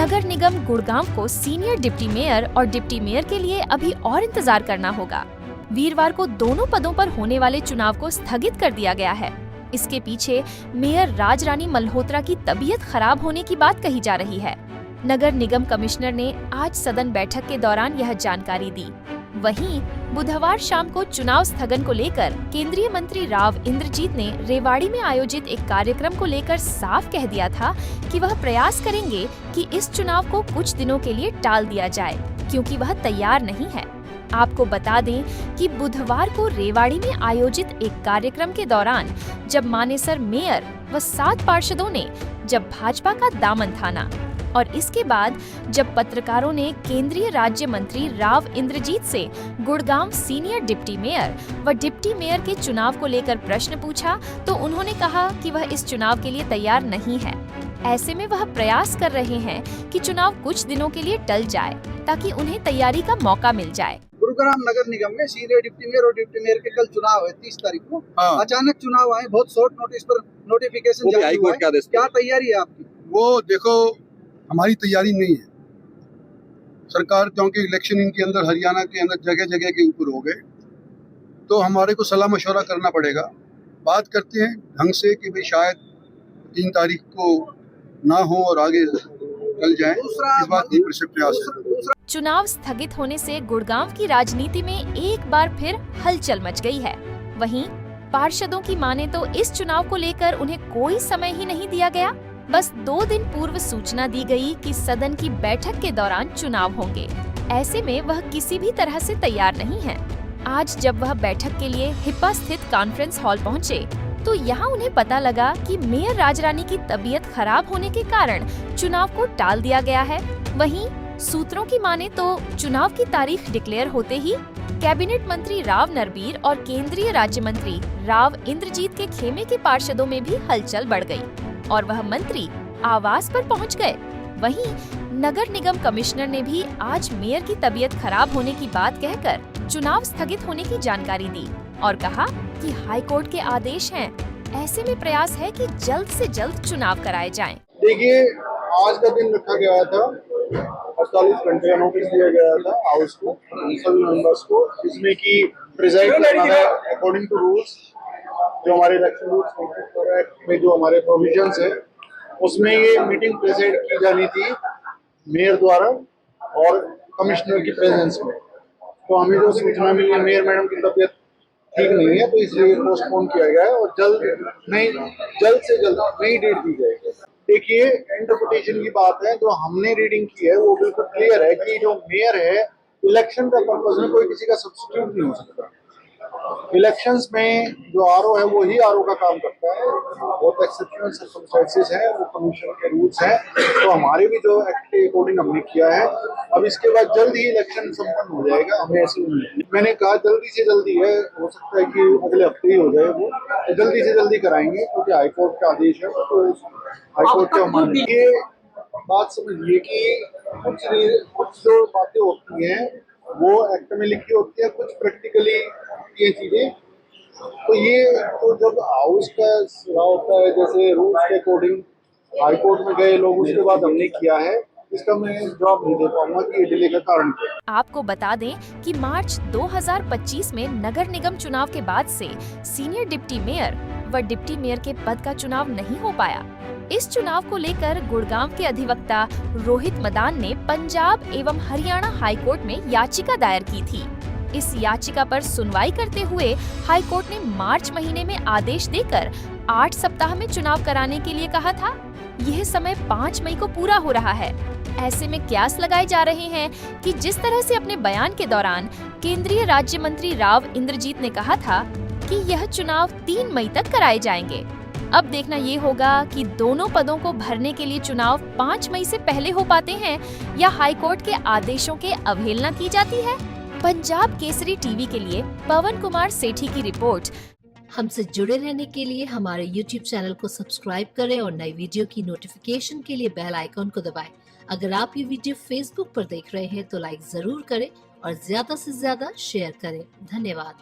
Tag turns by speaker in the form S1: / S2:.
S1: नगर निगम गुड़गांव को senior deputy mayor और deputy mayor के लिए अभी और इंतजार करना होगा। वीरवार को दोनों पदों पर होने वाले चुनाव को स्थगित कर दिया गया है। इसके पीछे मेयर राजरानी मल्होत्रा की तबीयत खराब होने की बात कही जा रही है। नगर निगम कमिश्नर ने आज सदन बैठक के दौरान यह जानकारी दी। वहीं बुधवार शाम को चुनाव स्थगन को लेकर केंद्रीय मंत्री राव इंद्रजीत ने रेवाड़ी में आयोजित एक कार्यक्रम को लेकर साफ कह दिया था कि वह प्रयास करेंगे कि इस चुनाव को कुछ दिनों के लिए टाल दिया जाए, क्योंकि वह तैयार नहीं है। आपको बता दें कि बुधवार को रेवाड़ी में आयोजित एक कार्यक्रम के दौरान जब मानेसर मेयर व 7 पार्षदों ने जब भाजपा का दामन थाना और इसके बाद जब पत्रकारों ने केंद्रीय राज्य मंत्री राव इंद्रजीत से गुड़गांव सीनियर डिप्टी मेयर व डिप्टी मेयर के चुनाव को लेकर प्रश्न पूछा, तो उन्होंने कहा कि वह इस चुनाव के लिए तैयार नहीं है। ऐसे में वह प्रयास कर रहे हैं कि चुनाव कुछ दिनों के लिए टल जाए ताकि उन्हें तैयारी का मौका मिल जाए।
S2: गुरुग्राम नगर निगम में सीनियर डिप्टी मेयर और डिप्टी मेयर के कल चुनाव है 30 तारीख को। अचानक चुनाव आए, बहुत शॉर्ट नोटिस पर नोटिफिकेशन जारी हुआ है। क्या तैयारी है आपकी?
S3: वो देखो, हमारी तैयारी नहीं है। सरकार क्योंकि इलेक्शन इनके अंदर हरियाणा के अंदर जगह जगह के ऊपर हो गए, तो हमारे को सलाह मशवरा करना पड़ेगा। बात करते हैं ढंग से कि भाई शायद 3 तारीख को ना हो और आगे चल जाए। इस बात की प्रयास है।
S1: चुनाव स्थगित होने से गुड़गांव की राजनीति में एक बार फिर हलचल मच गई है। वहीं पार्षदों की माने तो इस चुनाव को लेकर उन्हें कोई समय ही नहीं दिया गया। बस 2 दिन पूर्व सूचना दी गई कि सदन की बैठक के दौरान चुनाव होंगे। ऐसे में वह किसी भी तरह से तैयार नहीं है। आज जब वह बैठक के लिए हिप्पा स्थित कॉन्फ्रेंस हॉल पहुंचे, तो यहाँ उन्हें पता लगा कि मेयर राजरानी की तबीयत खराब होने के कारण चुनाव को टाल दिया गया है। वहीं सूत्रों की माने तो चुनाव की तारीख डिक्लेयर होते ही कैबिनेट मंत्री राव नरबीर और केंद्रीय राज्य मंत्री राव इंद्रजीत के खेमे के पार्षदों में भी हलचल बढ़ गई और वह मंत्री आवास पर पहुंच गए। वहीं नगर निगम कमिश्नर ने भी आज मेयर की तबीयत खराब होने की बात कहकर चुनाव स्थगित होने की जानकारी दी और कहा कि हाईकोर्ट के आदेश हैं। ऐसे में प्रयास है कि जल्द से जल्द चुनाव कराए जाएं।
S4: देखिए, आज का दिन रखा गया था, 48 घंटे का नोटिस दिया गया था हाउस को, सभी मेंबर्स को, इसमें कि प्रिजाइड करना है अकॉर्डिंग टू रूल्स। जो हमारे इलेक्शन रूल्स एक्ट में जो हमारे प्रोविजंस है, उसमें ये मीटिंग प्रेसिड की जानी थी मेयर द्वारा और कमिश्नर की प्रेजेंस में। तो हमें जो सूचना मिली है मेयर मैडम की तबीयत ठीक नहीं है, तो इसलिए पोस्टपोन किया गया है और जल्द से जल्द नई डेट दी जाएगी। देखिए, इंटरप्रिटेशन की बात है, जो हमने रीडिंग की है वो बिल्कुल क्लियर है कि जो मेयर है इलेक्शन का पर्पज में कोई किसी का सब्स्टिट्यूट नहीं हो सकता। इलेक्शंस में जो आरओ है वो ही आरओ का काम करता है। बहुत एक्सेप्शनल सर्कमस्टेंसेस है, वो कमीशन के रूल्स हैं, तो हमारे भी जो एक्ट के अकॉर्डिंग हमने किया है। अब इसके बाद जल्द ही इलेक्शन संपन्न हो जाएगा। हमें ऐसी मैंने कहा जल्दी से जल्दी है, हो सकता है कि अगले हफ्ते ही हो जाए वो, तो जल्दी से जल्दी कराएंगे क्योंकि हाईकोर्ट का आदेश है। तो हाईकोर्ट के मान ये बात समझिए कि कुछ जो बातें होती हैं वो एक्ट में लिखी होती है, कुछ प्रैक्टिकली ये चीजें। तो ये तो जब हाउस का होता है, जैसे रूल्स के अकॉर्डिंग हाईकोर्ट में गए लोग, उसके बाद हमने किया है, इसका मैं जवाब नहीं दे पाऊंगा कि ये डिले का कारण क्या है।
S1: आपको बता दें कि मार्च 2025 में नगर निगम चुनाव के बाद से सीनियर डिप्टी मेयर व डिप्टी मेयर के पद का चुनाव नहीं हो पाया। इस चुनाव को लेकर गुड़गांव के अधिवक्ता रोहित मदान ने पंजाब एवं हरियाणा हाईकोर्ट में याचिका दायर की थी। इस याचिका पर सुनवाई करते हुए हाईकोर्ट ने मार्च महीने में आदेश देकर 8 सप्ताह में चुनाव कराने के लिए कहा था। यह समय 5 मई को पूरा हो रहा है। ऐसे में क्यास लगाए जा रहे हैं कि जिस तरह से अपने बयान के दौरान केंद्रीय राज्य मंत्री राव इंद्रजीत ने कहा था कि यह चुनाव 3 मई तक कराए जाएंगे। अब देखना ये होगा कि दोनों पदों को भरने के लिए चुनाव 5 मई से पहले हो पाते हैं या हाईकोर्ट के आदेशों के अवहेलना की जाती है। पंजाब केसरी टीवी के लिए पवन कुमार सेठी की रिपोर्ट।
S5: हमसे जुड़े रहने के लिए हमारे YouTube चैनल को सब्सक्राइब करें और नई वीडियो की नोटिफिकेशन के लिए बेल आइकॉन को दबाएं। अगर आप ये वीडियो Facebook पर देख रहे हैं तो लाइक जरूर करें और ज्यादा से ज्यादा शेयर करें। धन्यवाद।